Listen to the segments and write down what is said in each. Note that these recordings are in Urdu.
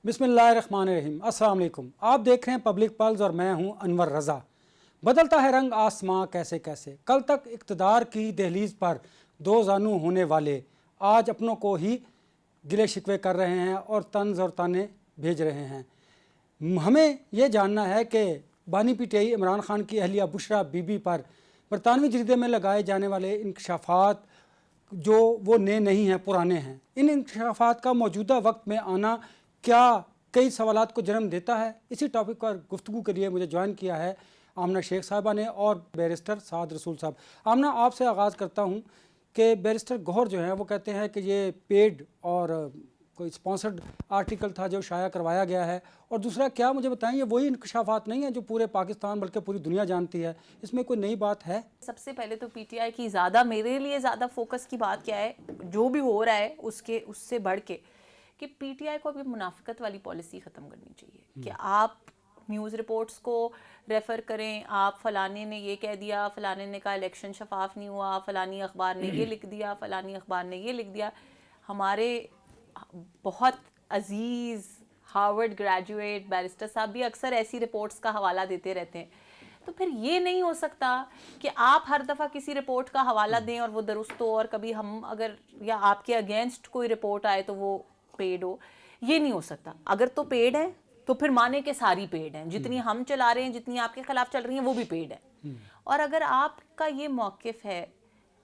بسم اللہ الرحمن الرحیم۔ السلام علیکم، آپ دیکھ رہے ہیں پبلک پلز اور میں ہوں انور رضا۔ بدلتا ہے رنگ آسماں کیسے کیسے، کل تک اقتدار کی دہلیز پر دو زانو ہونے والے آج اپنوں کو ہی گلے شکوے کر رہے ہیں اور طنز اور طعنے بھیج رہے ہیں۔ ہمیں یہ جاننا ہے کہ بانی P T I Imran Khan کی اہلیہ بشرا بی بی پر برطانوی جریدے میں لگائے جانے والے انکشافات جو وہ نئے نہیں ہیں، پرانے ہیں، ان انکشافات کا موجودہ وقت میں آنا کیا کئی سوالات کو جنم دیتا ہے؟ اسی ٹاپک پر گفتگو کے لیے مجھے جوائن کیا ہے آمنہ شیخ صاحبہ نے اور بیرسٹر سعد رسول صاحب۔ آمنہ، آپ سے آغاز کرتا ہوں کہ بیرسٹر گوہر جو ہیں وہ کہتے ہیں کہ یہ پیڈ اور کوئی اسپانسرڈ آرٹیکل تھا جو شائع کروایا گیا ہے، اور دوسرا کیا مجھے بتائیں یہ وہی انکشافات نہیں ہیں جو پورے پاکستان بلکہ پوری دنیا جانتی ہے؟ اس میں کوئی نئی بات ہے؟ سب سے پہلے تو پی ٹی آئی کی میرے لیے زیادہ فوکس کی بات کیا ہے، جو بھی ہو رہا ہے اس سے بڑھ کے کہ پی ٹی آئی کو ابھی منافقت والی پالیسی ختم کرنی چاہیے کہ آپ نیوز رپورٹس کو ریفر کریں، آپ فلانے نے یہ کہہ دیا، فلانے نے کہا الیکشن شفاف نہیں ہوا، فلانی اخبار نے یہ لکھ دیا، فلانی اخبار نے یہ لکھ دیا۔ ہمارے بہت عزیز ہارورڈ گریجویٹ بیرسٹر صاحب بھی اکثر ایسی رپورٹس کا حوالہ دیتے رہتے ہیں۔ تو پھر یہ نہیں ہو سکتا کہ آپ ہر دفعہ کسی رپورٹ کا حوالہ دیں اور وہ درست ہو، اور کبھی ہم اگر یا آپ کے اگینسٹ کوئی رپورٹ آئے تو وہ پیڈ ہو۔ یہ نہیں ہو سکتا۔ اگر تو پیڈ ہے تو پھر مانے کہ ساری پیڈ ہیں، جتنی ہم چلا رہے ہیں، جتنی آپ کے خلاف چل رہی ہیں وہ بھی پیڈ ہے۔ اور اگر آپ کا یہ موقف ہے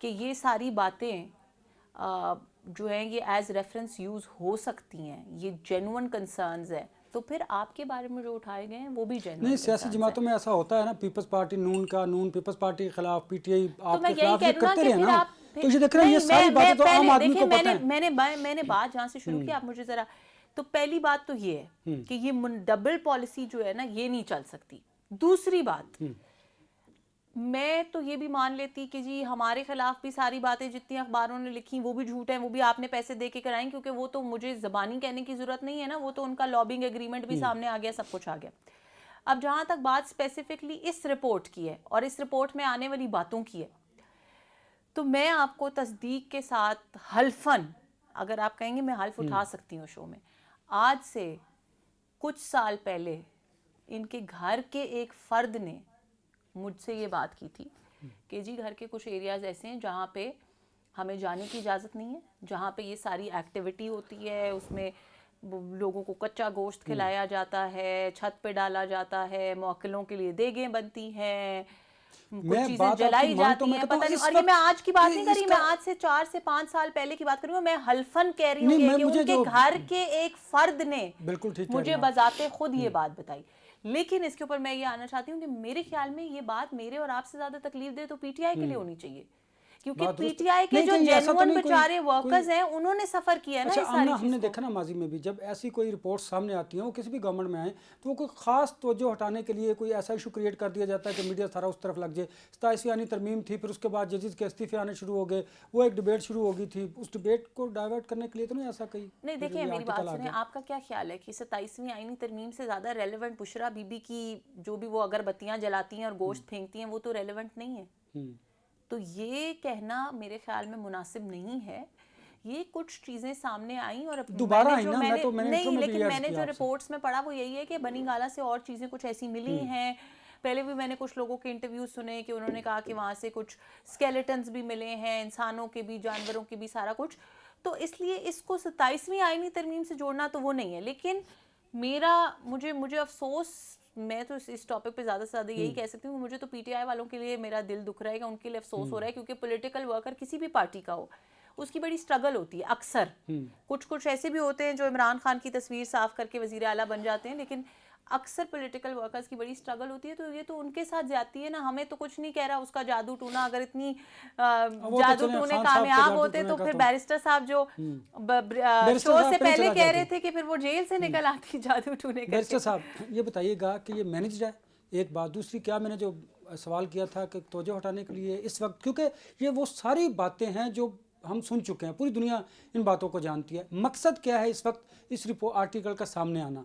کہ یہ ساری باتیں جو ہیں یہ ایز ریفرنس یوز ہو سکتی ہیں، یہ جینوئن کنسرنز ہیں، تو پھر آپ کے بارے میں جو اٹھائے گئے ہیں وہ بھی جینوئن نہیں، کنسرنز سیاسی ہیں۔ جماعتوں میں ایسا ہوتا ہے نا، پیپلز پارٹی نون کا، نون پیپلز پارٹی کے خلاف، پی ٹی آئی تو آپ میں کے یہی خلاف، کہہ یہ رہی ہوں کرتے کہ رہے پھر نا۔ آپ تو یہ دیکھ رہے ہیں یہ ساری باتیں تو عام آدمی کو پتہ ہیں۔ میں نے بات جہاں سے شروع کی، آپ مجھے ذرا، تو پہلی بات تو یہ ہے کہ یہ ڈبل پالیسی جو ہے نا یہ نہیں چل سکتی۔ دوسری بات، میں تو یہ بھی مان لیتی کہ جی ہمارے خلاف بھی ساری باتیں جتنی اخباروں نے لکھی وہ بھی جھوٹ ہیں، وہ بھی آپ نے پیسے دے کے کرائیں، کیونکہ وہ تو مجھے زبانی کہنے کی ضرورت نہیں ہے نا، وہ تو ان کا لابنگ ایگریمنٹ بھی سامنے آ گیا، سب کچھ آ گیا۔ اب جہاں تک بات اسپیسیفکلی اس رپورٹ کی ہے اور اس رپورٹ میں آنے والی باتوں کی ہے، تو میں آپ کو تصدیق کے ساتھ حلفاً، اگر آپ کہیں گے میں حلف اٹھا سکتی ہوں شو میں، آج سے کچھ سال پہلے ان کے گھر کے ایک فرد نے مجھ سے یہ بات کی تھی کہ جی گھر کے کچھ ایریاز ایسے ہیں جہاں پہ ہمیں جانے کی اجازت نہیں ہے، جہاں پہ یہ ساری ایکٹیویٹی ہوتی ہے، اس میں لوگوں کو کچا گوشت کھلایا جاتا ہے، چھت پہ ڈالا جاتا ہے، موکلوں کے لیے دیگیں بنتی ہیں، کچھ چیزیں جلائی جاتی ہیں، پتہ نہیں۔ اور یہ میں آج کی بات نہیں کر رہی، میں آج سے 4 سے 5 سال پہلے کی بات کر رہی ہوں۔ میں حلفاً کہہ رہی ہوں کہ ان کے گھر کے ایک فرد نے مجھے بذات خود یہ بات بتائی۔ لیکن اس کے اوپر میں یہ آنا چاہتی ہوں کہ میرے خیال میں یہ بات میرے اور آپ سے زیادہ تکلیف دہ تو پی ٹی آئی کے لیے ہونی چاہیے، کیونکہ پی ٹی آئی کے جو جینوئن بیچارے ورکرز ہیں انہوں نے سفر کیا ہے نا اس ساری چیز کو۔ ہم نے دیکھا نا ماضی میں بھی، جب ایسی کوئی رپورٹ سامنے آتی ہیں، وہ کسی بھی گورنمنٹ میں آئیں تو وہ کوئی خاص توجہ ہٹانے کے لیے کوئی ایسا ایشو کریٹ کر دیا جاتا ہے کہ میڈیا سارا اس طرف لگ جائے۔ 27ویں آئینی ترمیم تھی، پھر اس کے بعد ججز کے استعفے آنے شروع ہو گئے، وہ ایک ڈبیٹ شروع ہو گئی تھی، اس ڈبیٹ کو ڈائیورٹ کرنے کے لیے تو نہیں ایسا کہیں؟ نہیں دیکھیں، میری بات سنیں، آپ کا کیا خیال ہے کہ 27ویں آئینی ترمیم سے زیادہ ریلیونٹ بشرا بی بی کی جو بھی وہ اگر بتیاں جلاتی ہیں اور گوشت پھینکتی ہیں وہ تو ریلیونٹ نہیں ہے؟ تو یہ کہنا میرے خیال میں مناسب نہیں ہے۔ یہ کچھ چیزیں سامنے آئیں اور دوبارہ آئی نا، لیکن میں نے جو رپورٹس میں پڑھا وہ یہی ہے کہ بنی گالہ سے اور چیزیں کچھ ایسی ملی ہیں۔ پہلے بھی میں نے کچھ لوگوں کے انٹرویوز سنے کہ انہوں نے کہا کہ وہاں سے کچھ اسکیلیٹنز بھی ملے ہیں، انسانوں کے بھی، جانوروں کے بھی، سارا کچھ۔ تو اس لیے اس کو 27ویں آئینی ترمیم سے جوڑنا تو وہ نہیں ہے۔ لیکن مجھے افسوس، میں تو اس ٹاپک پہ زیادہ سے زیادہ یہی کہہ سکتی ہوں کہ مجھے تو پی ٹی آئی والوں کے لیے میرا دل دکھ رہا ہے، کہ ان کے لیے افسوس ہو رہا ہے، کیونکہ پولیٹیکل ورکر کسی بھی پارٹی کا ہو اس کی بڑی سٹرگل ہوتی ہے اکثر۔ کچھ ایسے بھی ہوتے ہیں جو عمران خان کی تصویر صاف کر کے وزیر اعلیٰ بن جاتے ہیں، لیکن اکثر پولیٹیکل ورکرز کی بڑی سٹرگل ہوتی ہے۔ تو یہ تو ان کے ساتھ زیادتی ہے نا، ہمیں تو کچھ نہیں کہہ رہا اس کا جادو ٹونا، اگر اتنی جادو ٹونے کامیاب ہوتے تو پھر بیرسٹر صاحب جو شو سے پہلے کہہ رہے تھے کہ پھر وہ جیل سے نکل آتی جادو ٹونے کر کے۔ بیرسٹر صاحب یہ بتائیے گا کہ یہ مینیجڈ ہے؟ ایک بات، دوسری کیا میں نے جو سوال کیا تھا کہ توجہ ہٹانے کے لیے اس وقت، کیونکہ یہ وہ ساری باتیں ہیں جو ہم سن چکے ہیں، پوری دنیا ان باتوں کو جانتی ہے، مقصد کیا ہے اس وقت اس آرٹیکل کا سامنے آنا؟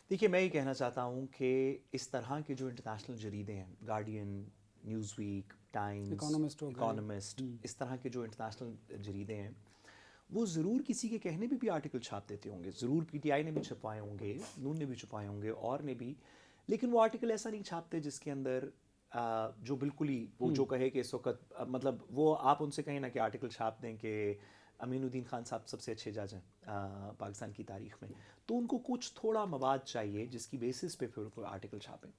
دیکھیے، میں یہ کہنا چاہتا ہوں کہ اس طرح کے جو انٹرنیشنل جریدے ہیں، Guardian, Newsweek, Times, Economist, اس طرح کے جو انٹرنیشنل جریدے ہیں، وہ ضرور کسی کے کہنے پہ بھی آرٹیکل چھاپ دیتے ہوں گے, ضرور پی ٹی آئی نے بھی چھپوائے ہوں گے, نون نے بھی چھپائے ہوں گے, اور نے بھی, لیکن وہ آرٹیکل ایسا نہیں چھاپتے جس کے اندر جو بالکل ہی وہ جو کہے کہ اس وقت مطلب وہ آپ ان سے کہیں نا کہ آرٹیکل چھاپ دیں کہ امین الدین خان صاحب سب سے اچھے جج ہیں پاکستان کی تاریخ میں, تو ان کو کچھ تھوڑا مواد چاہیے جس کی بیسس پہ پھر آرٹیکل چھاپیں.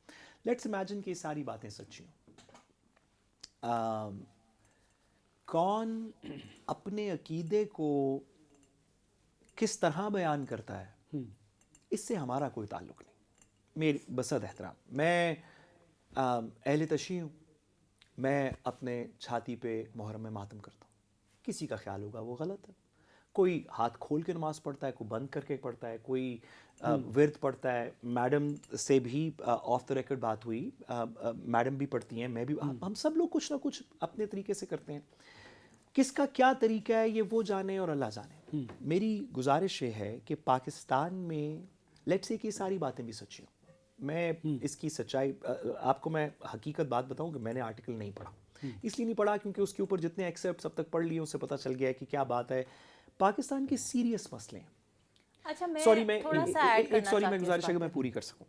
لیٹس امیجن کہ یہ ساری باتیں سچی ہوں. کون اپنے عقیدے کو کس طرح بیان کرتا ہے اس سے ہمارا کوئی تعلق نہیں. میری بصد احترام, میں اہل تشیع ہوں, میں اپنے چھاتی پہ محرم ماتم کرتا ہوں. کسی کا خیال ہوگا وہ غلط ہے, کوئی ہاتھ کھول کے نماز پڑھتا ہے, کوئی بند کر کے پڑھتا ہے, کوئی ورد پڑھتا ہے. میڈم سے بھی آف دا ریکارڈ بات ہوئی, میڈم بھی پڑھتی ہیں, میں بھی, ہم سب لوگ کچھ نہ کچھ اپنے طریقے سے کرتے ہیں. کس کا کیا طریقہ ہے یہ وہ جانے اور اللہ جانے. میری گزارش یہ ہے کہ پاکستان میں لیٹس سے کہ یہ ساری باتیں بھی سچی ہوں. میں اس کی سچائی آپ کو میں حقیقت بات بتاؤں کہ میں نے آرٹیکل نہیں پڑھا, اس لیے نہیں پڑھا کیونکہ اس کے اوپر جتنے ایکسیپٹس اب تک پڑھ لیے اس سے پتہ چل گیا ہے کہ کیا بات ہے. پاکستان کے سیریس مسئلے ہیں. اچھا میں گزارش ہے کہ میں پوری کر سکوں.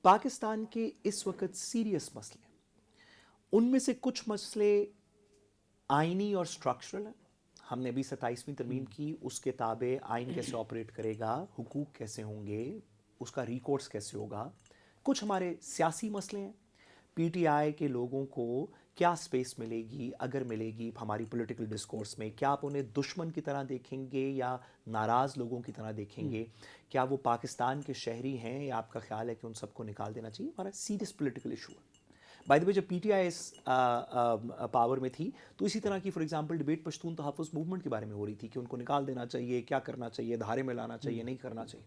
پاکستان کے اس وقت سیریس مسئلے ہیں, ان میں سے کچھ مسئلے آئینی اور سٹرکچرل ہیں. ہم نے ابھی 27ویں ترمیم کی, اس کے تابع آئین کیسے آپریٹ کرے گا, حقوق کیسے ہوں گے, اس کا ریکورس کیسے ہوگا. کچھ ہمارے سیاسی مسئلے ہیں, پی ٹی آئی کے لوگوں کو کیا سپیس ملے گی اگر ملے گی ہماری پولیٹیکل ڈسکورس میں, کیا آپ انہیں دشمن کی طرح دیکھیں گے یا ناراض لوگوں کی طرح دیکھیں گے, کیا وہ پاکستان کے شہری ہیں یا آپ کا خیال ہے کہ ان سب کو نکال دینا چاہیے. ہمارا سیریس پولیٹیکل ایشو ہے. بائی دی وے جب P T I us power میں تھی تو اسی طرح کی فار ایگزامپل ڈبیٹ پشتون تحفظ موومنٹ کے بارے میں ہو رہی تھی کہ ان کو نکال دینا چاہیے, کیا کرنا چاہیے, دھارے میں لانا چاہیے, نہیں کرنا چاہیے.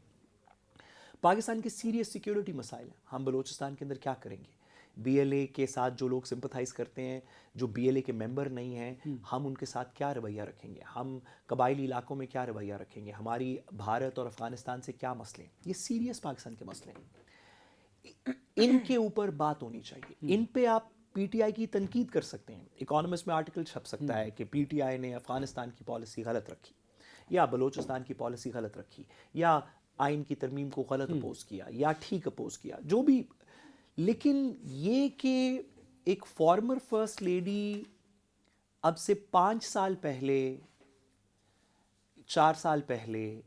پاکستان کے سیریس سیکیورٹی مسائل ہیں. ہم بلوچستان کے اندر کیا کریں گے, بی ایل اے کے ساتھ جو لوگ سمپتھائز کرتے ہیں, جو بی ایل اے کے ممبر نہیں ہیں, ہم ان کے ساتھ کیا رویہ رکھیں گے, ہم قبائلی علاقوں میں کیا رویہ رکھیں گے, ہماری بھارت اور افغانستان سے کیا مسئلے ہیں. یہ سیریس پاکستان کے مسئلے ہیں, ان کے اوپر بات ہونی چاہیے. ان پہ آپ پی ٹی آئی کی تنقید کر سکتے ہیں. اکانومسٹ میں آرٹیکل چھپ سکتا ہے کہ پی ٹی آئی نے افغانستان کی پالیسی غلط رکھی, یا بلوچستان کی پالیسی غلط رکھی, یا آئین کی ترمیم کو غلط اپوز کیا یا ٹھیک اپوز کیا, جو بھی. لیکن یہ کہ ایک فارمر فرسٹ لیڈی اب سے 5 سال پہلے 4 سال پہلے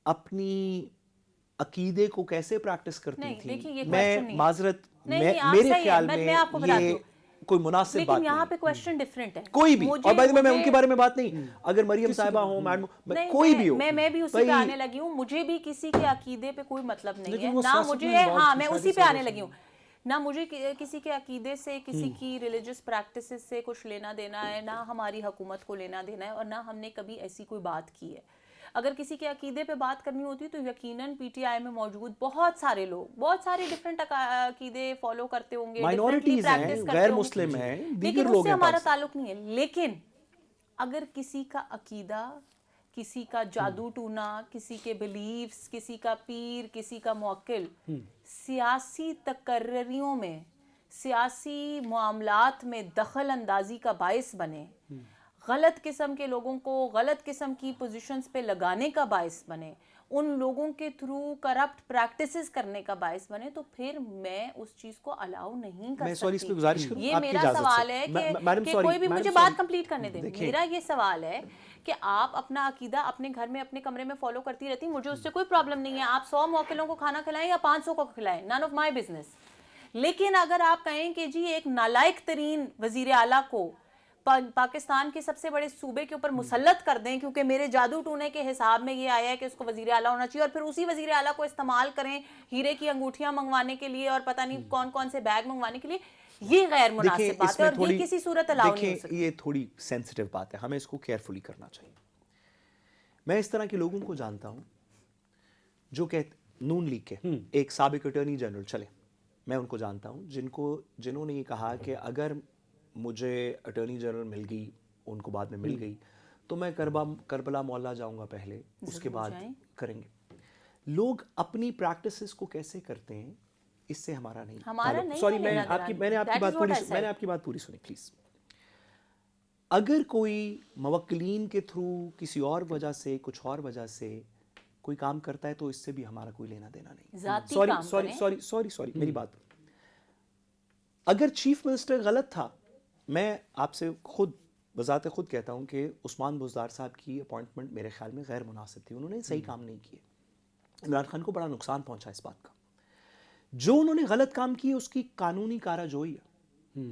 اپنی عقیدے کو کیسے پریکٹس کرتی تھی, میں معذرت میرے خیال میں یہ کوئی مناسب بات نہیں. لیکن یہاں پہ کویسچن ڈیفرنٹ ہے کوئی بھی, اور بعد میں ان کے بارے میں بات نہیں, اگر مریم صاحبہ ہوں, میڈم, کوئی بھی ہو, میں بھی اسی پہ آنے لگی ہوں. مجھے بھی کسی کے عقیدے پہ کوئی مطلب نہیں ہے, نہ مجھے, ہاں میں اسی پہ آنے لگی ہوں, نہ مجھے کسی کے عقیدے سے, کسی کی ریلیجس پریکٹسز سے کچھ لینا دینا ہے, نہ ہماری حکومت کو لینا دینا ہے, اور نہ ہم نے کبھی ایسی کوئی بات کی ہے. اگر کسی کے عقیدے پہ بات کرنی ہوتی تو یقیناً پی ٹی آئی میں موجود بہت سارے لوگ بہت سارے ڈفرینٹ عقیدے فالو کرتے ہوں گے, مائنورٹیز ہیں, غیر مسلم ہیں, دیگر لوگ ہیں, ہمارا تعلق نہیں ہے. لیکن اگر کسی کا عقیدہ, کسی کا جادو ٹونا, کسی کے بلیفز, کسی کا پیر, کسی کا موکل سیاسی تقرریوں میں, سیاسی معاملات میں دخل اندازی کا باعث بنے, غلط قسم کے لوگوں کو غلط قسم کی پوزیشنز پہ لگانے کا باعث بنے, ان لوگوں کے تھرو کرپٹ پریکٹسز کرنے کا باعث بنے, تو پھر میں اس چیز کو الاؤ نہیں کر سکتی. یہ میرا سوال ہے کہ کوئی بھی مجھے بات کمپلیٹ کرنے دیں. میرا یہ سوال ہے کہ آپ اپنا عقیدہ اپنے گھر میں اپنے کمرے میں فالو کرتی رہتی, مجھے اس سے کوئی پرابلم نہیں ہے. آپ 100 موکلوں کو کھانا کھلائیں یا 500 کو کھلائیں, نن آف مائی بزنس. لیکن اگر آپ کہیں کہ جی ایک نالائق ترین وزیر اعلیٰ کو پاکستان کے سب سے بڑے صوبے کے اوپر مسلط کر دیں کیونکہ میرے جادو ٹونے کے حساب میں یہ آیا ہے کہ اس کو وزیر اعلیٰ ہونا چاہیے, اور پھر اسی وزیر اعلیٰ کو استعمال کریں ہیرے کی انگوٹھیاں منگوانے کے لیے اور پتہ نہیں کون کون سے بیگ منگوانے کے لیے, یہ غیر مناسب بات ہے اور یہ کسی صورت الاؤ نہیں ہو سکتی. یہ تھوڑی سینسٹیو بات ہے, ہمیں اس کو کیئرفلی کرنا چاہیے. میں اس طرح کے لوگوں کو جانتا ہوں جو کہ نون لیگ کے ایک سابق اٹارنی جنرل, چلے میں ان کو جانتا ہوں, جنہوں نے یہ کہا کہ اگر مجھے اٹارنی جنرل مل گئی, ان کو بعد میں مل گئی, تو میں کربلا مولا جاؤں گا پہلے, اس کے بعد کریں گے. لوگ اپنی پریکٹسز کو کیسے کرتے ہیں اس سے ہمارا نہیں. سوری, میں نے آپ کی بات پوری سنی پلیز. اگر کوئی موکلین کے تھرو کسی اور وجہ سے کچھ اور وجہ سے کوئی کام کرتا ہے تو اس سے بھی ہمارا کوئی لینا دینا نہیں. ذاتی سوری کام سوری کریں. سوری سوری میری بات, اگر چیف منسٹر غلط تھا, میں آپ سے خود بذات خود کہتا ہوں کہ عثمان بزدار صاحب کی اپوائنٹمنٹ میرے خیال میں غیر مناسب تھی. انہوں نے صحیح کام نہیں کیے, عمران خان کو بڑا نقصان پہنچا اس بات کا. جو انہوں نے غلط کام کی اس کی قانونی کارہ جوئی ہے.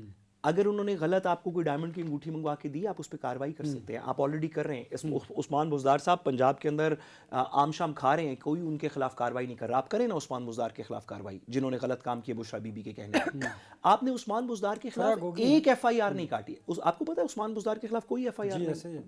اگر انہوں نے غلط آپ کو کوئی ڈائمنڈ کی انگوٹھی منگوا کے دی, آپ اس پہ کارروائی کر سکتے ہیں. آپ آلریڈی کر رہے ہیں. عثمان بزدار صاحب پنجاب کے اندر عام شام کھا رہے ہیں, کوئی ان کے خلاف کارروائی نہیں کر رہا. آپ کریں نا عثمان بزدار کے خلاف کارروائی, جنہوں نے غلط کام کیا بشرا بی بی کے کہنے پر. آپ نے عثمان بزدار کے خلاف ایک ایف آئی آر نہیں کاٹی. آپ کو پتا ہے عثمان بزدار کے خلاف کوئی ایف آئی آر نہیں.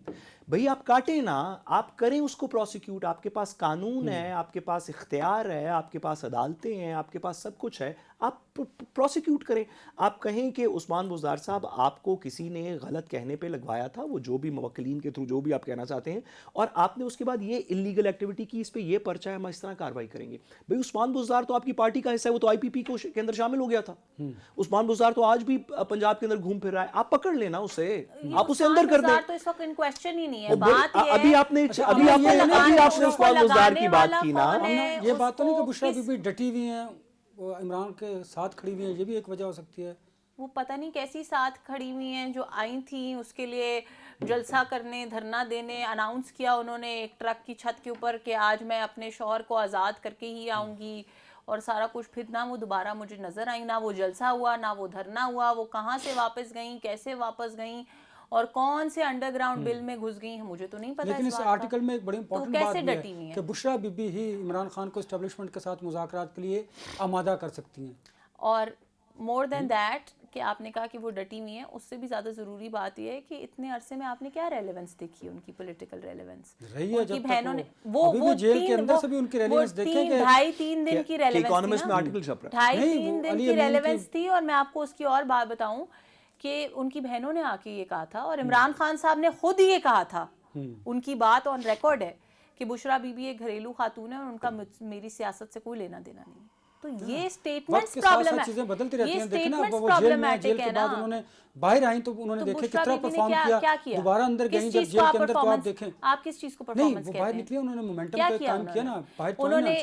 بھئی آپ کاٹیں نا, آپ کریں اس کو پروسیکیوٹ. آپ کے پاس قانون ہے, آپ کے پاس اختیار ہے, آپ کے پاس عدالتیں ہیں, آپ کے پاس سب کچھ ہے. آپ پروسیکیوٹ کریں. آپ کہیں کہ عثمان بزدار صاحب آپ کو کسی نے غلط کہنے پہ لگوایا تھا, وہ جو بھی موکلین کے تھرو جو بھی آپ کہنا چاہتے ہیں, اور آپ نے اس کے بعد یہ انلیگل ایکٹیویٹی کی, اس پہ یہ پرچہ ہے, ہم اس طرح کارروائی کریں گے. بھئی عثمان بزدار تو آپ کی پارٹی کا حصہ ہے, وہ تو آئی پی پی کے اندر شامل ہو گیا تھا. عثمان بزدار تو آج بھی پنجاب کے اندر گھوم پھر رہا ہے. آپ پکڑ لینا اسے, آپ اسے اندر کر دیں. تو اس وقت ان کوسچن ہی نہیں ہے. بات یہ ابھی آپ نے عثمان بزدار کی بات کی نا, یہ بات تو نہیں کہ بشرا بی بی ڈٹی ہوئی ہیں, وہ عمران کے ساتھ کھڑی ہوئی ہیں, یہ بھی ایک وجہ ہو سکتی ہے. وہ پتہ نہیں کیسی ساتھ کھڑی ہوئی ہیں, جو آئی تھیں اس کے لیے جلسہ کرنے, دھرنا دینے. اناؤنس کیا انہوں نے ایک ٹرک کی چھت کے اوپر کہ آج میں اپنے شوہر کو آزاد کر کے ہی آؤں گی, اور سارا کچھ. پھر نہ وہ دوبارہ مجھے نظر آئی, نہ وہ جلسہ ہوا, نہ وہ دھرنا ہوا. وہ کہاں سے واپس گئیں, کیسے واپس گئیں, اور کون سے انڈر گراؤنڈ بل میں گھس گئی ہیں, مجھے تو نہیں پتا. لیکن اس آرٹیکل میں ایک بڑی امپورٹنٹ بات ہے کہ بشرا بی بی ہی عمران خان کو اسٹیبلشمنٹ کے ساتھ مذاکرات کے لیے آمادہ کر سکتی ہیں. اور مور دین دیٹ کہ آپ نے کہا کہ وہ ڈٹی ہوئی ہیں, اس سے بھی زیادہ ضروری بات یہ ہے کہ اتنے عرصے میں آپ نے کیا ریلیونس دیکھی, ان کی پولیٹیکل ریلیونس رہی ہے. جب بہنوں نے وہ جیل کے اندر سے بھی ان کی ریلیونس دیکھیں کہ 2.5-3 دن کی ریلیونس میں آرٹیکل چھپ رہا ہے, 2.5-3 دن کی ریلیونس تھی. اور میں آپ کو اس کی اور بات بتاؤں کہ ان کی بہنوں نے آ کے یہ کہا تھا, اور عمران خان صاحب نے خود ہی یہ کہا تھا, ان کی بات آن ریکارڈ ہے, کہ بشرا بی بی ایک گھریلو خاتون ہے اور ان کا میری سیاست سے کوئی لینا دینا نہیں. تو یہ سٹیٹمنٹس پرابلم ہے, چیزیں بدلتی رہتی یہ ہیں. دیکھنا سٹیٹمنٹس وہ جیل میں, جیل پرابلمٹک ہے کے بعد نا. انہوں نے باہر آئیں تو انہوں نے دیکھے کس طرح پرفارم کیا, دوبارہ اندر گئیں جب جیل کے اندر تو آپ دیکھیں. آپ کس چیز کو پرفارمنس کہتے ہیں؟ باہر نکلی, انہوں نے مومنٹم پہ کام کیا نا. انہوں نے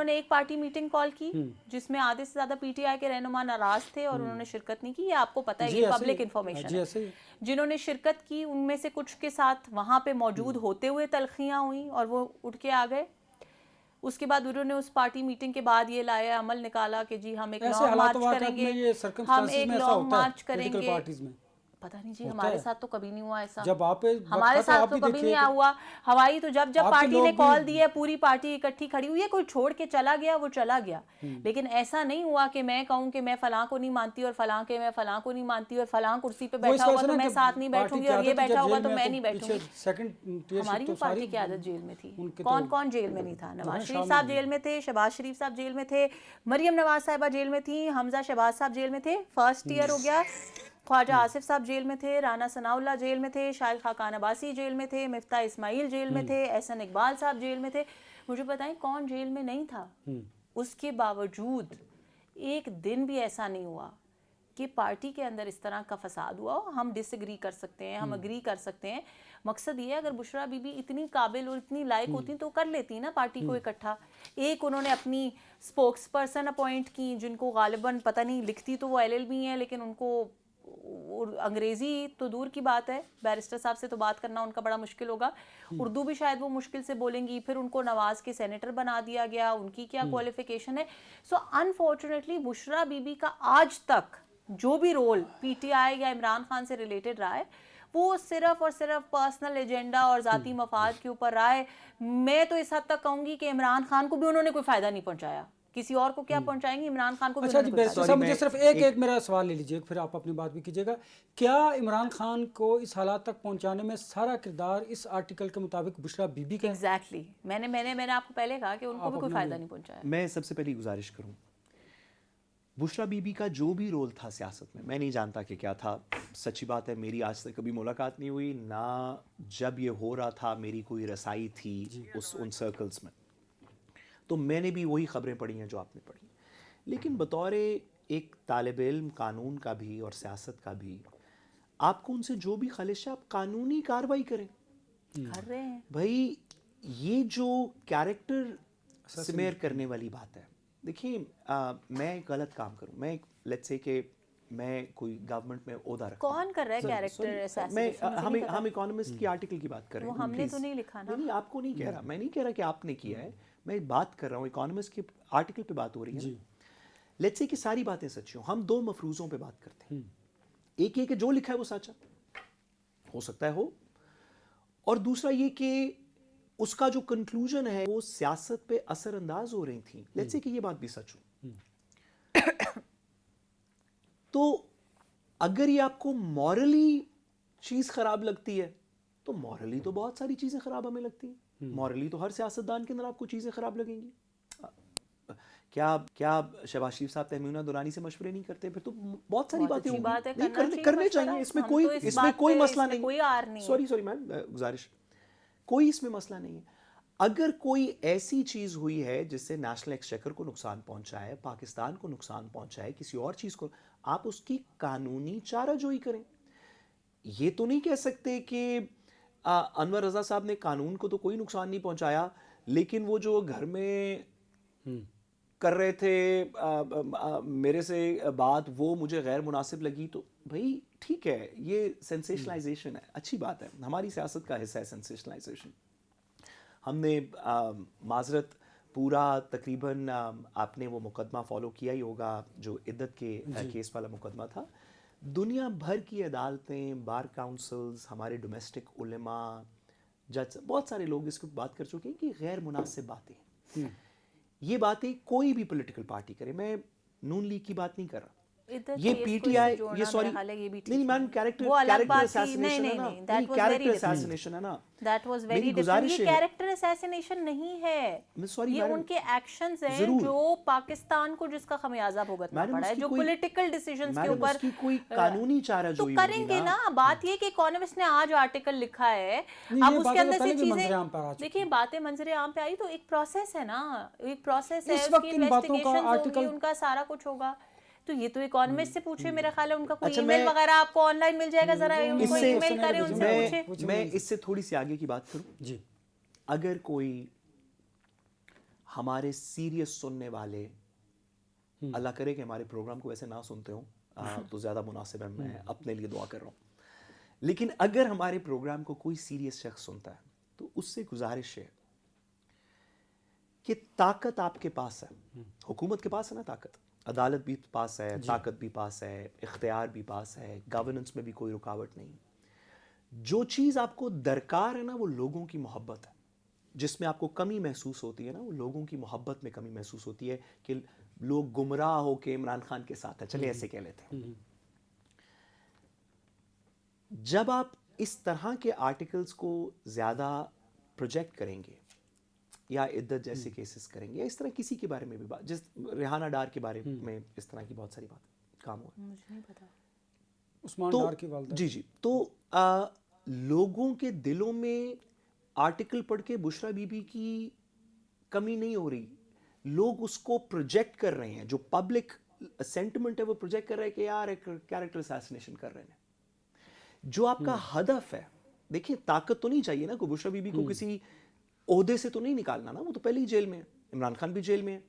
ایک پارٹی میٹنگ کال کی جس میں آدھے سے زیادہ پی ٹی آئی کے رہنما ناراض تھے, اور انہوں نے شرکت نہیں کی. یہ آپ کو پتہ ہے, یہ پبلک انفارمیشن ہے. جنہوں نے شرکت کی ان میں سے کچھ کے ساتھ وہاں پہ موجود ہوتے ہوئے تلخیاں ہوئیں, اور وہ اٹھ کے آ گئے. اس کے بعد انہوں نے اس پارٹی میٹنگ کے بعد یہ لایا عمل نکالا کہ جی ہم ایک لانگ مارچ کریں گے, ہم ایک لانگ مارچ کریں گے. پتہ نہیں جی, ہمارے ساتھ تو کبھی نہیں ہوا ایسا. ہمارے ساتھ تو کبھی نہیں ہوا. ہوائی تو جب پارٹی نے کال دی ہے پوری پارٹی اکٹھی کھڑی ہوئی ہے, کوئی چھوڑ کے چلا گیا وہ چلا گیا. لیکن ایسا نہیں ہوا کہ میں کہوں کہ میں فلاں کو نہیں مانتی, اور فلاں کے میں فلاں کو نہیں مانتی, اور فلاں کرسی پہ بیٹھا ہوگا تو میں ساتھ نہیں بیٹھوں گی, اور یہ بیٹھا ہوگا تو میں نہیں بیٹھوں گی. ہماری بھی پارٹی کی عادت جیل میں تھی. کون کون جیل میں نہیں تھا؟ نواز شریف صاحب جیل میں تھے, شہباز شریف صاحب جیل میں تھے, مریم نواز صاحبہ جیل میں تھی, حمزہ شہباز صاحب جیل میں تھے, فرسٹ ایئر ہو گیا, خواجہ آصف صاحب جیل میں تھے, رانا ثناء اللہ جیل میں تھے, شاہد خاقان عباسی جیل میں تھے, مفتاح اسماعیل جیل میں تھے, احسن اقبال صاحب جیل میں تھے. مجھے بتائیں کون جیل میں نہیں تھا؟ اس کے باوجود ایک دن بھی ایسا نہیں ہوا کہ پارٹی کے اندر اس طرح کا فساد ہوا ہو. ہم ڈس ایگری کر سکتے ہیں, ہم اگری کر سکتے ہیں. مقصد یہ ہے اگر بشرا بی بی اتنی قابل اور اتنی لائق ہوتی تو کر لیتی نا پارٹی کو اکٹھا. ایک انہوں نے اپنی سپوکس پرسن اپوائنٹ کی, جن کو غالباً پتہ نہیں, لکھتی تو وہ LLB ہیں لیکن ان کو انگریزی تو دور کی بات ہے, بیرسٹر صاحب سے تو بات کرنا ان کا بڑا مشکل ہوگا, اردو بھی شاید وہ مشکل سے بولیں گی. پھر ان کو نواز کے سینیٹر بنا دیا گیا, ان کی کیا کوالیفیکیشن ہے. سو انفارچونیٹلی بشرا بی بی کا آج تک جو بھی رول پی ٹی آئی یا عمران خان سے ریلیٹڈ رہا ہے وہ صرف اور صرف پرسنل ایجنڈا اور ذاتی مفاد کے اوپر رہا ہے. میں تو اس حد تک کہوں گی کہ عمران خان کو بھی انہوں نے کوئی فائدہ نہیں پہنچایا, کسی اور کو کیا پہنچائیں گے, عمران خان کو بھی. اچھا جی بیرسٹر صاحب مجھے صرف ایک میرا سوال لے لیجیے, پھر آپ اپنی بات بھی کیجیے گا. کیا عمران خان کو اس حالات تک پہنچانے میں سارا کردار اس آرٹیکل کے مطابق بشرا بی بی کا ہے؟ ایگزیکٹلی, میں نے آپ کو پہلے کہا کہ ان کو بھی کوئی فائدہ نہیں پہنچایا. میں سب سے پہلی گزارش کروں, بشرا بی بی کا جو بھی رول تھا سیاست میں نہیں جانتا کہ کیا تھا. سچی بات ہے میری آج تک کبھی ملاقات نہیں ہوئی, نہ جب یہ ہو رہا تھا میری کوئی رسائی تھی ان سرکلز میں, تو میں نے بھی وہی خبریں پڑھی ہیں جو آپ نے پڑھی. لیکن بطور ایک طالب علم قانون کا بھی اور سیاست کا بھی, آپ کو ان سے جو بھی خلش ہے آپ قانونی کاروائی کریں. کر رہے ہیں بھائی یہ جو کیریکٹر سمیئر کرنے والی بات ہے, دیکھیں میں ایک غلط کام کروں, میں لیٹس سے کہ میں کوئی گورنمنٹ میں عہدہ رکھتا ہوں, کون کر رہا ہے کیریکٹر میں اسیسینیشن؟ ہم اکانومسٹ کی آرٹیکل کی بات کر رہے ہیں. وہ ہم نے تو نہیں لکھا نا. نہیں آپ کو نہیں کہہ رہا, میں نہیں کہہ رہا کہ آپ نے کیا ہے, میں بات کر رہا ہوں اکانومسٹ کے آرٹیکل پہ بات ہو رہی ہے. لیٹس سے کہ ساری باتیں سچ ہوں, ہم دو مفروضوں پہ بات کرتے ہیں, ایک یہ کہ جو لکھا ہے وہ سچ ہو سکتا ہے ہو, اور دوسرا یہ کہ اس کا جو کنکلوژن ہے وہ سیاست پہ اثر انداز ہو رہی تھیں. لیٹس سے کہ یہ بات بھی سچ ہو, تو اگر یہ آپ کو مورلی چیز خراب لگتی ہے تو مورلی تو بہت ساری چیزیں خراب ہمیں لگتی ہیں, مورلی تو ہر سیاستدان کے اندر آپ کو چیزیں خراب لگیں گی. کیا شہباز شریف صاحب تہمینہ دورانی سے مشورے نہیں کرتے؟ پھر تو بہت ساری باتیں ہوں گی, کرنے چاہیے, اس میں کوئی مسئلہ نہیں. سوری میم, گزارش, کوئی اس میں مسئلہ نہیں ہے. اگر کوئی ایسی چیز ہوئی ہے جس سے نیشنل ایکسچیکر کو نقصان پہنچا ہے, پاکستان کو نقصان پہنچا ہے, کسی اور چیز کو, آپ اس کی قانونی چارہ جوئی کریں. یہ تو نہیں کہہ سکتے کہ انور رضا صاحب نے قانون کو تو کوئی نقصان نہیں پہنچایا, لیکن وہ جو گھر میں کر رہے تھے میرے سے بات وہ مجھے غیر مناسب لگی, تو بھائی ٹھیک ہے, یہ سینسیشنلائزیشن ہے, اچھی بات ہے, ہماری سیاست کا حصہ ہے سینسیشنلائزیشن. ہم نے معذرت پورا تقریباً آپ نے وہ مقدمہ فالو کیا ہی ہوگا جو عدت کے کیس والا مقدمہ تھا. دنیا بھر کی عدالتیں, بار کاؤنسلز, ہمارے ڈومیسٹک علماء, جج, بہت سارے لوگ اس کو بات کر چکے ہیں کہ غیر مناسب باتیں ہیں. یہ باتیں کوئی بھی پولیٹیکل پارٹی کرے, میں نون لیگ کی بات نہیں کر رہا, یہ پی ٹی آئی, یہ سوری نہیں میم, کیریکٹر اسیسینیشن ہے نا, کیریکٹر اسیسینیشن ہے نا, دیٹ واز ویری ڈفرنٹ. یہ کیریکٹر اسیسینیشن نہیں ہے, یہ ان کے ایکشنز ہیں جو پاکستان کو جس کا خمیازہ بھگتنا پڑا ہے, جو پولیٹیکل ڈیسیژنز کے اوپر کوئی قانونی چارہ تو جوئی کریں گے نا. بات یہ کہ اکانومسٹ نے آج آرٹیکل لکھا ہے, اب اس کے اندر سے چیزیں دیکھیں, باتیں منظر عام پہ آئی تو ایک پروسیس ہے نا, ایک پروسیس ہے, اس کی انویسٹیگیشن ہوگی, ان کا سارا کچھ ہوگا. تو یہ تو اکانومسٹ سے پوچھے, میرا خیال ہے ان کا کوئی ای میل وغیرہ آپ کو آن لائن مل جائے گا, ذرا ان کو ای میل کریں, ان سے پوچھیں. میں اس سے تھوڑی سی آگے کی بات کروں جی. اگر کوئی ہمارے سیریس سننے والے, اللہ کرے کہ ہمارے پروگرام کو ویسے نہ سنتے ہوں تو زیادہ مناسب ہے, میں اپنے لیے دعا کر رہا ہوں, لیکن اگر ہمارے پروگرام کو کوئی سیریس شخص سنتا ہے تو اس سے گزارش ہے کہ طاقت آپ کے پاس ہے, حکومت کے پاس ہے نا طاقت, عدالت بھی پاس ہے, طاقت بھی پاس ہے, اختیار بھی پاس ہے, گورننس میں بھی کوئی رکاوٹ نہیں. جو چیز آپ کو درکار ہے نا وہ لوگوں کی محبت ہے. جس میں آپ کو کمی محسوس ہوتی ہے نا وہ لوگوں کی محبت میں کمی محسوس ہوتی ہے کہ لوگ گمراہ ہو کے عمران خان کے ساتھ ہیں, چلے ایسے کہہ لیتے ہیں. جب آپ اس طرح کے آرٹیکلز کو زیادہ پروجیکٹ کریں گے یا عدت جیسے کیسز کریں گے, یا اس طرح کسی کے بارے میں بھی بات, جس ریحانہ ڈار کے بارے میں اس طرح کی بہت ساری بات کام ہوا, مجھے نہیں پتا, عثمان ڈار کی والدہ, جی, تو لوگوں کے دلوں میں آرٹیکل پڑھ کے بشرا بی بی کی کمی نہیں ہو رہی, لوگ اس کو پروجیکٹ کر رہے ہیں, جو پبلک سینٹیمنٹ ہے وہ پروجیکٹ کر رہے ہیں کہ یار ایک کیریکٹر اسیسینیشن کر رہے ہیں. جو آپ کا ہدف ہے, دیکھیں طاقت تو نہیں چاہیے نا, کو بشرا بی بی کو کسی عہدے سے تو نہیں نکالنا نا, وہ تو پہلے ہی جیل میں ہے, عمران خان بھی جیل میں ہے.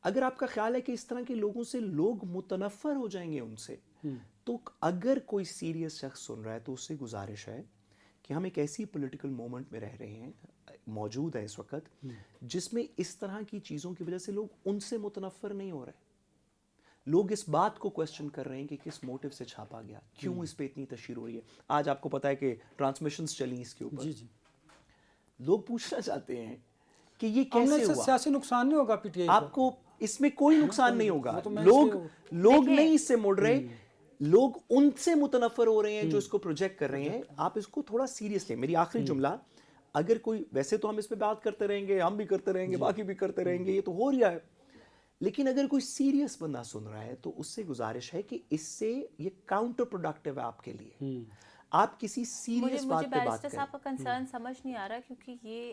اگر آپ کا خیال ہے کہ اس طرح کے لوگوں سے لوگ متنفر ہو جائیں گے ان سے, تو اگر کوئی سیریس شخص سن رہا ہے تو اس سے گزارش ہے کہ ہم ایک ایسی پولیٹیکل مومنٹ میں رہ رہے ہیں, موجود ہے اس وقت, جس میں اس طرح کی چیزوں کی وجہ سے لوگ ان سے متنفر نہیں ہو رہے. لوگ اس بات کو کویسچن کر رہے ہیں کہ کس موٹیو سے چھاپا گیا, کیوں اس پہ اتنی تشہیر ہو رہی ہے. آج آپ کو پتا ہے کہ ٹرانسمیشنز چلی اس کے اوپر, لوگ پوچھنا چاہتے ہیں کہ یہ کیسے ہوا. سیاسی نقصان نہیں ہوگا پی ٹی آئی کو, آپ کو اس میں کوئی نقصان نہیں ہوگا, لوگ نہیں اس سے مڑ رہے, لوگ ان سے متنفر ہو رہے ہیں جو اس کو پروجیکٹ کر رہے ہیں. آپ اس کو تھوڑا سیریس لیں. میری آخری جملہ, اگر کوئی, ویسے تو ہم اس پہ بات کرتے رہیں گے, ہم بھی کرتے رہیں گے, باقی بھی کرتے رہیں گے, یہ تو ہو رہا ہے, لیکن اگر کوئی سیریس بندہ سن رہا ہے تو اس سے گزارش ہے کہ اس سے یہ کاؤنٹر پروڈکٹیو ہے آپ کے لیے. آپ کسی سیریس بات پہ بات کریں. مجھے بیرسٹر صاحب کا کنسرن سمجھ نہیں آ رہا, کیونکہ یہ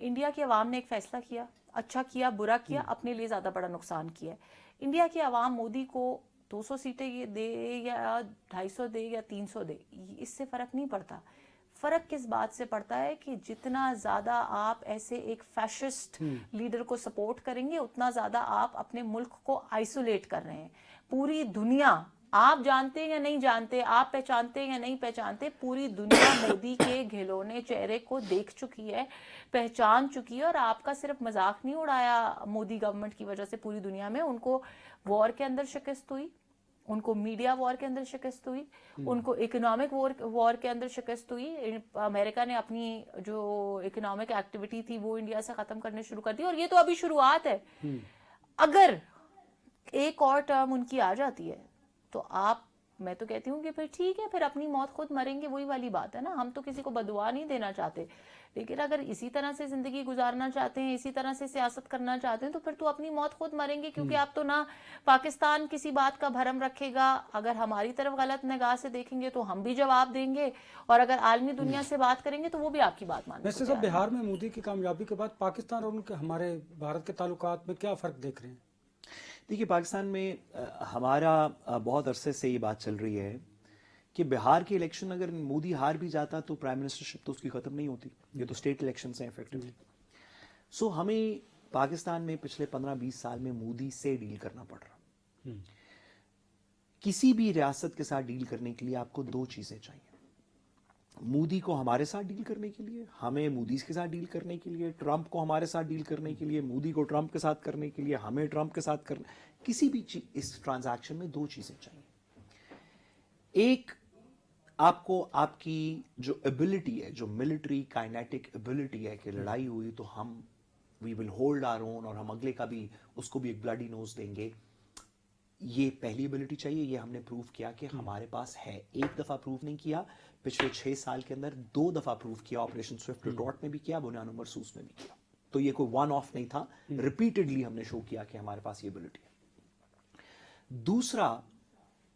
انڈیا کی عوام نے ایک فیصلہ کیا, اچھا کیا برا کیا, اپنے لیے زیادہ بڑا نقصان کیا ہے. انڈیا کی عوام مودی کو 200 سیٹیں دے یا 250 دے یا 300 دے, اس سے فرق نہیں پڑتا. فرق کس بات سے پڑتا ہے کہ جتنا زیادہ آپ ایسے ایک فیشسٹ لیڈر کو سپورٹ کریں گے, اتنا زیادہ آپ اپنے ملک کو آئسولیٹ کر رہے ہیں. پوری دنیا, آپ جانتے یا نہیں جانتے, آپ پہچانتے یا نہیں پہچانتے, پوری دنیا مودی کے گھلونے چہرے کو دیکھ چکی ہے, پہچان چکی ہے. اور آپ کا صرف مذاق نہیں اڑایا مودی گورنمنٹ کی وجہ سے پوری دنیا میں. ان کو وار کے اندر شکست ہوئی, ان کو میڈیا وار کے اندر شکست ہوئی, ان کو اکنامک وار کے اندر شکست ہوئی. امریکہ نے اپنی جو اکنامک ایکٹیویٹی تھی وہ انڈیا سے ختم کرنے شروع کر دی, اور یہ تو ابھی شروعات ہے. اگر ایک اور ٹرم ان کی آ جاتی ہے تو آپ, میں تو کہتی ہوں کہ پھر ٹھیک ہے, پھر اپنی موت خود مریں گے, وہی والی بات ہے نا. ہم تو کسی کو بددعا نہیں دینا چاہتے, لیکن اگر اسی طرح سے زندگی گزارنا چاہتے ہیں, اسی طرح سے سیاست کرنا چاہتے ہیں, تو پھر تو اپنی موت خود مریں گے. کیونکہ آپ تو نہ پاکستان کسی بات کا بھرم رکھے گا, اگر ہماری طرف غلط نگاہ سے دیکھیں گے تو ہم بھی جواب دیں گے, اور اگر عالمی دنیا سے بات کریں گے تو وہ بھی آپ کی بات مانیں گے. ویسے صاحب, بہار میں مودی کی کامیابی کے بعد پاکستان اور ان کے ہمارے بھارت کے تعلقات میں کیا فرق دیکھ رہے ہیں؟ دیکھیے, پاکستان میں ہمارا بہت عرصے سے یہ بات چل رہی ہے کہ بہار کی الیکشن اگر مودی ہار بھی جاتا تو پرائم منسٹرشپ تو اس کی ختم نہیں ہوتی. یہ تو اسٹیٹ الیکشنز ہیں ایفیکٹولی. سو ہمیں پاکستان میں پچھلے 15-20 سال میں مودی سے ڈیل کرنا پڑ رہا. کسی بھی ریاست کے ساتھ ڈیل کرنے کے لیے آپ کو 2 چیزیں چاہیے. مودی کو ہمارے ساتھ ڈیل کرنے کے لیے, ہمیں مودی کے ساتھ ڈیل کرنے کے لیے, ٹرمپ کو ہمارے ساتھ ڈیل کرنے کے لیے, مودی کو ٹرمپ کے ساتھ کرنے کے لیے, ہمیں ٹرمپ کے ساتھ کرنے. کسی بھی اس ٹرانزیکشن میں 2 چیزیں چاہیے. ایک, آپ کو آپ کی جو ایبلٹی ہے, جو ملٹری کائنیٹک ایبلٹی ہے کہ لڑائی ہوئی تو ہم وی ول ہولڈ آر اون, اور ہم اگلے کا بھی اس کو بھی ایک بلڈی نوز دیں گے. یہ پہلی ایبلٹی چاہیے. یہ ہم نے پروو کیا کہ ہمارے پاس ہے. ایک دفعہ پروو نہیں کیا, پچھلے 6 سال کے اندر 2 دفعہ پروو کیا. آپریشن سوئفٹ ریٹورٹ میں بھی کیا, بنیان مرسوس میں بھی کیا. تو یہ کوئی ون آف نہیں تھا, ریپیٹڈلی ہم نے شو کیا کہ ہمارے پاس یہ ایبلٹی ہے. دوسرا,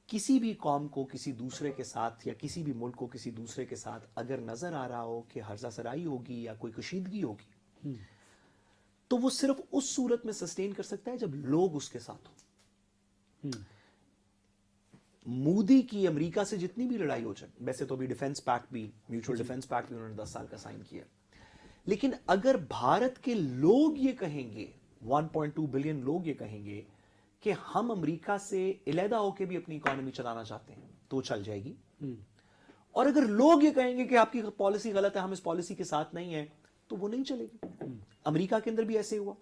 کسی بھی قوم کو کسی دوسرے کے ساتھ یا کسی بھی ملک کو کسی دوسرے کے ساتھ اگر نظر آ رہا ہو کہ ہرزہ سرائی ہوگی یا کوئی کشیدگی ہوگی, تو وہ صرف اس صورت میں سسٹین کر سکتا ہے جب لوگ اس کے ساتھ ہوں. مودی کی امریکہ سے جتنی بھی لڑائی ہو جائے, ویسے تو بھی ڈیفنس پیکٹ بھی, میوچل ڈیفنس پیکٹ بھی انہوں نے 10 سال کا سائن کیا, لیکن اگر بھارت کے لوگ یہ کہیں گے, 1.2 بلین لوگ یہ کہیں گے کہ ہم امریکہ سے علیحدہ ہو کے بھی اپنی اکانومی چلانا چاہتے ہیں, تو چل جائے گی. اور اگر لوگ یہ کہیں گے کہ آپ کی پالیسی غلط ہے, ہم اس پالیسی کے ساتھ نہیں ہیں, تو وہ نہیں چلے گی. امریکہ کے اندر بھی ایسے ہوا.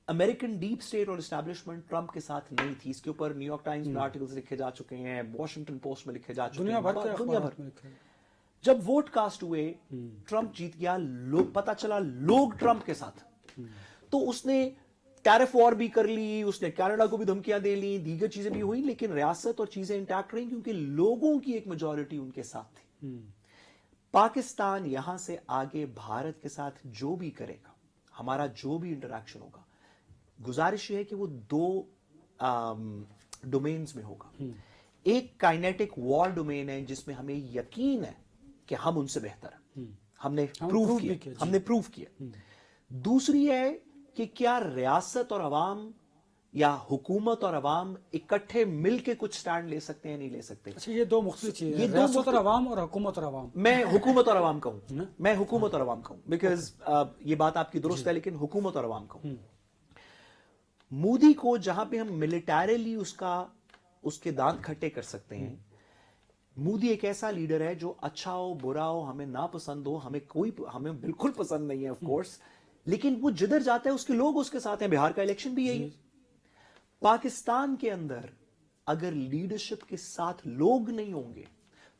امریکن ڈیپ سٹیٹ اور اسٹیبلشمنٹ ٹرمپ کے ساتھ نہیں تھی. اس کے اوپر نیو یارک ٹائمز میں آرٹیکلز لکھے جا چکے ہیں, واشنگٹن پوسٹ میں لکھے جا چکے ہیں, دنیا بھر میں. جب ووٹ کاسٹ ہوئے, ٹرمپ جیت گیا, لوگ پتا چلا لوگ ٹرمپ کے ساتھ, تو اس نے ٹیرف وار بھی کر لی, اس نے کینیڈا کو بھی دھمکیاں دے لی, دیگر چیزیں بھی ہوئی, لیکن ریاست اور چیزیں انٹیکٹ رہیں کیونکہ لوگوں کی ایک میجورٹی ان کے ساتھ تھی. پاکستان یہاں سے آگے بھارت کے ساتھ جو بھی کرے گا, ہمارا جو بھی انٹریکشن ہوگا, گزارش یہ ہے کہ وہ 2 ڈومینز میں ہوگا. ایک کائنیٹک وار ڈومین ہے جس میں ہمیں یقین ہے کہ ہم ان سے بہتر ہیں, ہم نے پروف کیا. دوسری ہے کہ کیا ریاست اور عوام یا حکومت اور عوام اکٹھے مل کے کچھ سٹینڈ لے سکتے ہیں, نہیں لے سکتے. اچھا, یہ 2 مختلف چیزیں ہیں, ریاست اور عوام اور حکومت اور عوام. میں حکومت اور عوام کہوں, میں حکومت اور عوام کہوں, بیکاز یہ بات آپ کی درست ہے, لیکن حکومت اور عوام کہوں. مودی کو جہاں پہ ہم ملیٹریلی اس کے دانت کھٹے کر سکتے ہیں, مودی ایک ایسا لیڈر ہے جو اچھا ہو برا ہو, ہمیں ناپسند ہو, ہمیں بالکل پسند نہیں ہے آف کورس, لیکن وہ جدھر جاتا ہے اس کے لوگ اس کے ساتھ ہیں. بہار کا الیکشن بھی یہی ہے. پاکستان کے اندر اگر لیڈرشپ کے ساتھ لوگ نہیں ہوں گے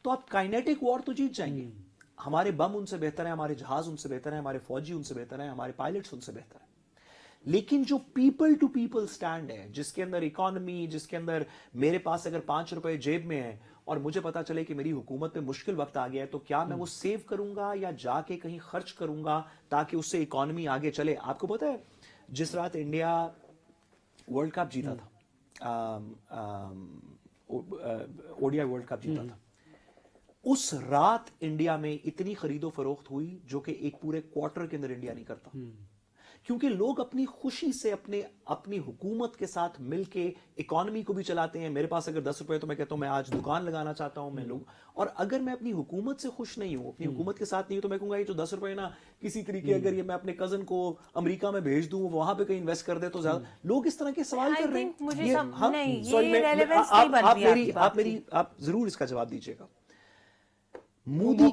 تو آپ کائنیٹک وار تو جیت جائیں گے. ہمارے بم ان سے بہتر ہیں, ہمارے جہاز ان سے بہتر ہیں, ہمارے فوجی ان سے بہتر ہیں, ہمارے پائلٹس ان سے بہتر ہیں. لیکن جو پیپل ٹو پیپل سٹینڈ ہے, جس کے اندر اکانومی, جس کے اندر میرے پاس اگر 5 روپے جیب میں ہیں اور مجھے پتا چلے کہ میری حکومت میں مشکل وقت آ گیا ہے, تو کیا میں وہ سیو کروں گا یا جا کے کہیں خرچ کروں گا تاکہ اس سے اکانومی آگے چلے. آپ کو پتا ہے جس رات انڈیا ورلڈ کپ جیتا تھا, اوڈی آئی ورلڈ کپ جیتا تھا, اس رات انڈیا میں اتنی خرید و فروخت ہوئی جو کہ ایک پورے کوارٹر کے اندر انڈیا نہیں کرتا, کیونکہ لوگ اپنی خوشی سے اپنی حکومت کے ساتھ مل کے اکانومی کو بھی چلاتے ہیں. میرے پاس اگر 10 روپے تو میں کہتا ہوں میں آج دکان لگانا چاہتا ہوں, میں لوگ, اور اگر میں اپنی حکومت سے خوش نہیں ہوں, اپنی حکومت کے ساتھ نہیں ہوں, تو میں کہوں گا یہ جو 10 روپے نا کسی طریقے اگر یہ میں اپنے کزن کو امریکہ میں بھیج دوں, وہاں پہ کہیں انویسٹ کر دے تو زیادہ. لوگ اس طرح کے سوال کر رہے ہیں. آپ ضرور اس کا جواب دیجیے گا. مودی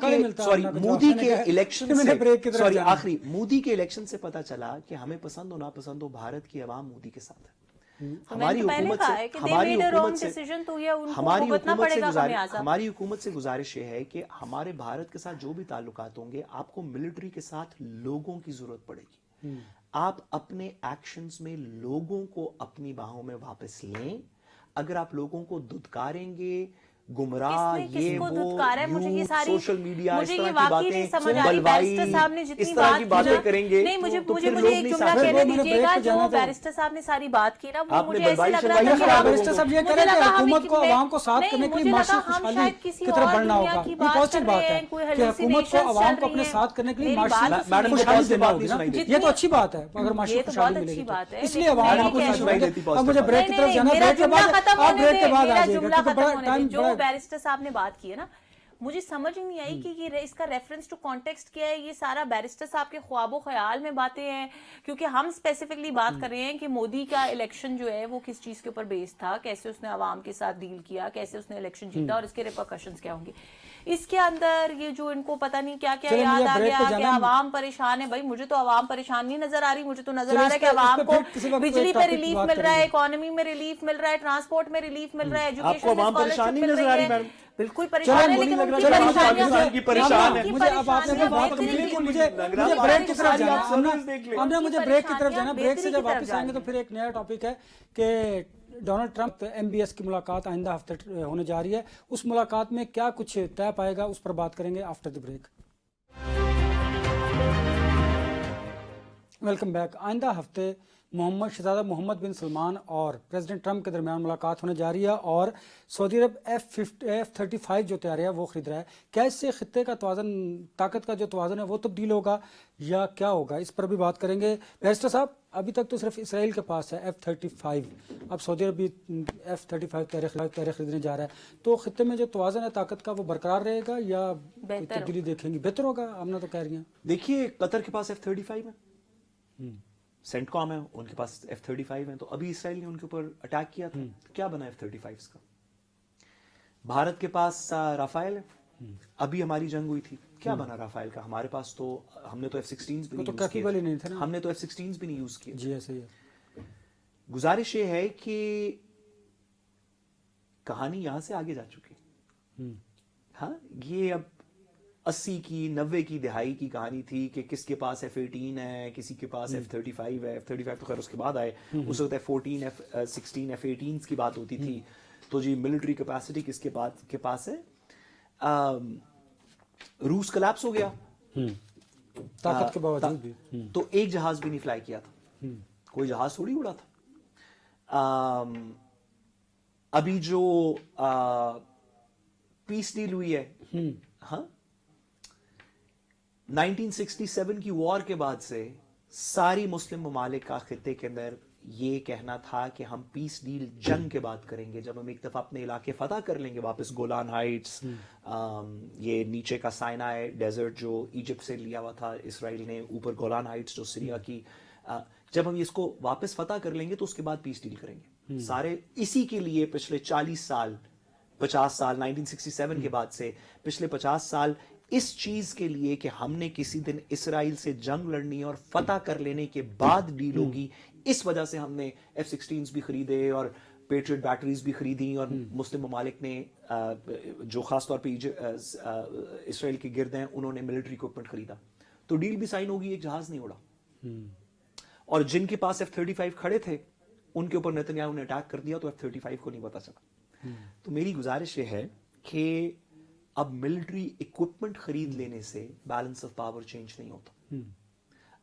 کے الیکشن سے پتا چلا کہ ہمیں پسند ہو ناپسند ہو بھارت کی عوام مودی کے ساتھ ہے. ہماری حکومت سے گزارش یہ ہے کہ ہمارے بھارت کے ساتھ جو بھی تعلقات ہوں گے, آپ کو ملٹری کے ساتھ لوگوں کی ضرورت پڑے گی. آپ اپنے ایکشنز میں لوگوں کو اپنی باہوں میں واپس لیں. اگر آپ لوگوں کو دھتکاریں گے, گمراہ, یہ وہ سوشل میڈیا اس طرح کی باتیں, بلوائی اس طرح کی باتیں کریں گے تو پھر لوگ نہیں ساتھ دیجیے گا. جو بیرسٹر صاحب نے ساری بات کی نا, وہ مجھے ایسے لگ رہا ہے کہ بیرسٹر صاحب یہ کہہ رہے ہیں کہ حکومت کو عوام کو ساتھ کرنے کے لیے معاشی خوشحالی کی طرف بڑھنا ہوگا. یہ پازیٹیو بات ہے کہ حکومت کو عوام کو اپنے ساتھ کرنے کے لیے معاشی خوشحالی دینا ہوگی. یہ تو اچھی بات ہے اگر معاشی خوشحالی ملے گی, اس لیے عوام کو اب مجھے بریک کی طرف جانا, بریک کے بعد آپ بریک کے بعد آ جائے گا. بیرسٹر صاحب نے بات کی ہے نا, مجھے سمجھ نہیں آئی کہ یہ اس کا ریفرنس ٹو کانٹیکسٹ کیا ہے. یہ سارا بیرسٹر صاحب کے خواب و خیال میں باتیں ہیں, کیونکہ ہم اسپیسیفکلی بات کر رہے ہیں کہ مودی کا الیکشن جو ہے وہ کس چیز کے اوپر بیس تھا, کیسے اس نے عوام کے ساتھ ڈیل کیا, کیسے اس نے الیکشن جیتا اور اس کے ریپرکشنز کیا ہوں گے. اس کے اندر یہ جو ان کو پتہ نہیں کیا کیا یاد آ گیا کہ عوام پریشان ہے. بھائی مجھے تو عوام پریشان نہیں نظر آ رہی, مجھے تو نظر آ رہا ہے کہ عوام کو بجلی پہ ریلیف مل رہا ہے, اکانومی میں ریلیف مل رہا ہے, ٹرانسپورٹ میں ریلیف مل رہا ہے, ایجوکیشن میں اسکالرشپ مل رہی ہے. بالکل پریشان ہے, لیکن ان کی پریشانی مجھے بریک کی طرف جانا. بریک سے جب واپس آئیں گے تو پھر ایک نیا ٹاپک ہے کہ ڈونلڈ ٹرمپ MBS کی ملاقات آئندہ ہفتے ہونے جا رہی ہے. اس ملاقات میں کیا کچھ طے پائے گا, اس پر بات کریں گے after the break. Welcome back. آئندہ ہفتے شہزادہ محمد بن سلمان اور پریزیڈنٹ ٹرمپ کے درمیان ملاقات ہونے جا رہی ہے, اور سعودی عرب F-35 جو تیار ہے وہ خرید رہا ہے. کیا اس سے خطے کا توازن, طاقت کا جو توازن ہے وہ تبدیل ہوگا یا کیا ہوگا, اس پر بھی بات کریں گے. بیرسٹر صاحب, ابھی تک تو صرف اسرائیل کے پاس ہے F-35, اب سعودی عرب بھی F-35 طیارے خریدنے جا رہا ہے, تو خطے میں جو توازن ہے طاقت کا وہ برقرار رہے گا یا تبدیلی دیکھیں گے؟ بہتر ہوگا, ہم نے تو کہہ رہی ہیں. دیکھیے قطر کے پاس F-35 ہے, سینٹ کام ہے, ان کے پاس F-35 ہیں, تو ابھی اسرائیل نے ان کے اوپر اٹیک کیا تھا, کیا بنا F-35 کا. بھارت کے پاس رافائل ہے, ابھی ہماری جنگ ہوئی تھی, کیا بنا رافائل کا. ہمارے پاس تو ہم نے تو F-16 بھی نہیں یوز کیے. جی ایسے ہی ہے. گزارش یہ ہے کہ کہانی یہاں سے آگے جا چکی. ہاں, یہ اب 80 کی 90 کی دہائی کی کہانی تھی کہ کس کے پاس F-18 ہے, کسی کے پاس F-35 ہے. F-35 تو خیر اس کے بعد آئے, اس وقت F-14 F-16 F-18 کی بات ہوتی تھی. تو جی ملٹری کیپیسٹی کس کے پاس ہے. روس کلیپس ہو گیا طاقت کے باوجود بھی, تو ایک جہاز بھی نہیں فلائی کیا تھا, کوئی جہاز تھوڑی اڑا تھا. ابھی جو پیس ڈیل ہوئی ہے, ہاں 1967 کی وار کے بعد سے ساری مسلم ممالک کا خطے کے اندر یہ کہنا تھا کہ ہم پیس ڈیل جنگ کے بعد کریں گے, جب ہم ایک دفعہ اپنے علاقے فتح کر لیں گے واپس, گولان ہائٹس, یہ نیچے کا سائنائی ڈیزرٹ جو ایجپٹ سے لیا ہوا تھا اسرائیل نے, اوپر گولان ہائٹس جو سیریا کی, جب ہم اس کو واپس فتح کر لیں گے تو اس کے بعد پیس ڈیل کریں گے. سارے اسی کے لیے پچھلے 40 سال 50 سال 1967 کے بعد سے پچھلے 50 سال اس چیز کے لیے کہ ہم نے کسی دن اسرائیل سے جنگ لڑنی اور فتح کر لینے کے بعد ڈیل ہوگی. اس وجہ سے ہم نے F-16 بھی خریدے اور پیٹریٹ بیٹریز بھی خریدی, اور مسلم ممالک نے جو خاص طور پہ اسرائیل کے گرد ہیں انہوں نے ملٹری اکوپمنٹ خریدا. تو ڈیل بھی سائن ہوگی, ایک جہاز نہیں اڑا. اور جن کے پاس F-35 کھڑے تھے ان کے اوپر نیتنیاہو نے اٹیک کر دیا, تو F-35 کو نہیں پتا چلا. تو میری گزارش یہ ہے کہ اب ملٹری اکوپمنٹ خرید لینے سے بیلنس آف پاور چینج نہیں ہوتا.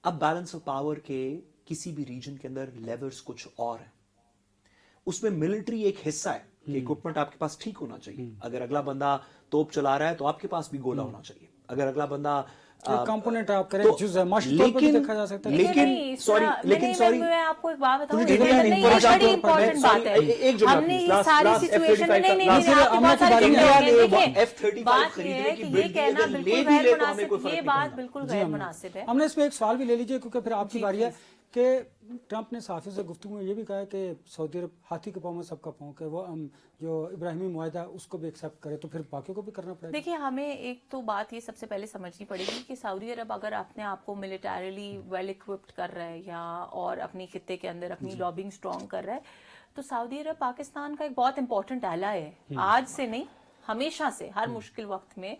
اب بیلنس آف پاور کے کسی بھی ریجن کے اندر لیورز کچھ اور ہیں, اس میں ملٹری ایک حصہ ہے. کہ اکوپمنٹ آپ کے پاس ٹھیک ہونا چاہیے. اگر اگلا بندہ توپ چلا رہا ہے تو آپ کے پاس بھی گولا ہونا چاہیے. اگر اگلا بندہ کمپوننٹ آپ کریں جز ہے معاشی طور پر بھی دیکھا جا سکتا ہے. لیکن سوری میں آپ کو ایک بات بتاؤں, بڑی امپورٹنٹ بات ہے. ایک جو ہم نے یہ ساری سچویشن میں نہیں بات یہ ہے کہ یہ کہنا بالکل غیر مناسب, یہ بات بالکل غیر مناسب ہے. ہم نے اس میں ایک سوال بھی لے لیجئے کیونکہ پھر آپ کی باری ہے کہ ٹرمپ نے صحافیوں سے گفتگو میں یہ بھی کہا ہے کہ سعودی عرب ہاتھی کے پاؤں میں سب کا پاؤں, کہ وہ جو ابراہیمی معاہدہ اس کو بھی ایکسیپٹ کرے تو پھر باقیوں کو بھی کرنا پڑے گا. دیکھیے ہمیں ایک تو بات یہ سب سے پہلے سمجھنی پڑے گی کہ سعودی عرب اگر اپنے آپ کو ملیٹریلی ویل اکوپڈ کر رہا ہے یا اور اپنی خطے کے اندر اپنی لابنگ اسٹرانگ کر رہا ہے تو سعودی عرب پاکستان کا ایک بہت امپورٹنٹ ایلائی ہے. آج سے نہیں, ہمیشہ سے, ہر مشکل وقت میں,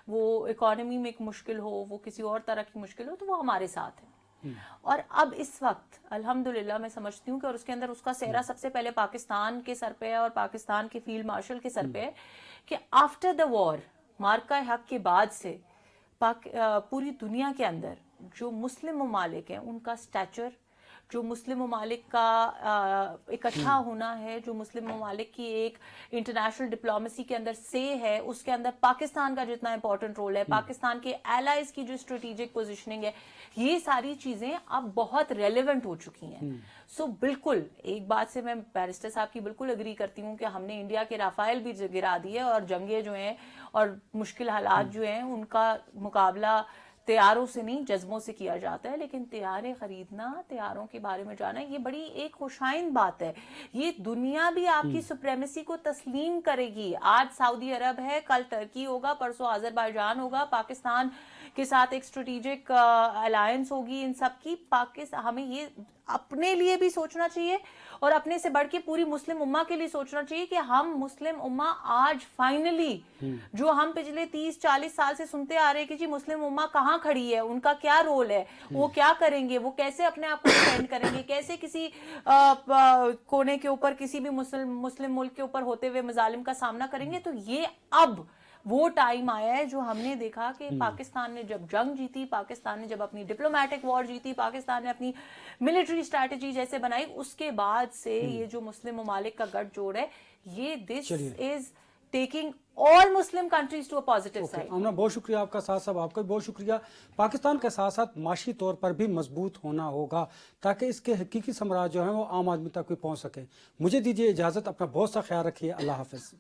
وہ اکانومی میں ایک مشکل ہو, وہ کسی اور طرح کی مشکل ہو, تو وہ ہمارے ساتھ ہے. اور اب اس وقت الحمدللہ میں سمجھتی ہوں کہ اور اس کے اندر اس کا سہرا سب سے پہلے پاکستان کے سر پہ ہے اور پاکستان کے فیلڈ مارشل کے سر پہ ہے کہ آفٹر دا وار, مارکہ حق کے بعد سے پوری دنیا کے اندر جو مسلم ممالک ہیں ان کا سٹیچر, جو مسلم ممالک کا اکٹھا ہونا ہے, جو مسلم ممالک کی ایک انٹرنیشنل ڈپلومیسی کے اندر سے ہے, اس کے اندر پاکستان کا جتنا امپورٹنٹ رول ہے, پاکستان کے ایلائز کی جو اسٹریٹجک پوزیشننگ ہے, یہ ساری چیزیں اب بہت ریلیونٹ ہو چکی ہیں. سو بالکل ایک بات سے میں بیرسٹر صاحب کی بالکل اگری کرتی ہوں کہ ہم نے انڈیا کے رافائل بھی گرا دیے اور جنگیں جو ہیں اور مشکل حالات جو ہیں ان کا مقابلہ تیاروں سے نہیں جذبوں سے کیا جاتا ہے. لیکن تیاریں خریدنا, تیاروں کے بارے میں جانا, یہ بڑی ایک خوشائند بات ہے. یہ دنیا بھی آپ کی سپریمیسی کو تسلیم کرے گی. آج سعودی عرب ہے, کل ترکی ہوگا, پرسوں آذربائیجان ہوگا, پاکستان کے ساتھ ایک اسٹریٹجک الائنس ہوگی ان سب کی. ہمیں یہ اپنے لیے بھی سوچنا چاہیے اور اپنے سے بڑھ کے پوری مسلم امہ کے لیے سوچنا چاہیے کہ ہم مسلم امہ آج فائنلی, جو ہم پچھلے 30-40 سال سے سنتے آ رہے ہیں کہ جی مسلم امہ کہاں کھڑی ہے, ان کا کیا رول ہے, وہ کیا کریں گے, وہ کیسے اپنے آپ کو ڈیفینڈ کریں گے, کیسے کسی کونے کے اوپر کسی بھی مسلم ملک کے اوپر ہوتے ہوئے مظالم کا سامنا کریں گے. تو یہ اب وہ ٹائم آیا ہے جو ہم نے دیکھا کہ پاکستان نے جب جنگ جیتی, پاکستان نے جب اپنی ڈپلومیٹک وار جیتی, پاکستان نے اپنی ملٹری اسٹریٹجی جیسے بنائی, اس کے بعد سے یہ جو مسلم ممالک کا گٹھ جوڑ ہے, یہ this is taking all Muslim countries to a positive side. Amna بہت شکریہ آپ کا ساتھ, صاحب آپ کا بھی بہت شکریہ. پاکستان کے ساتھ ساتھ معاشی طور پر بھی مضبوط ہونا ہوگا تاکہ اس کے حقیقی ثمرات جو ہیں وہ عام آدمی تک بھی پہنچ سکیں. مجھے دیجیے اجازت, اپنا بہت سا خیال رکھیے, اللہ حافظ.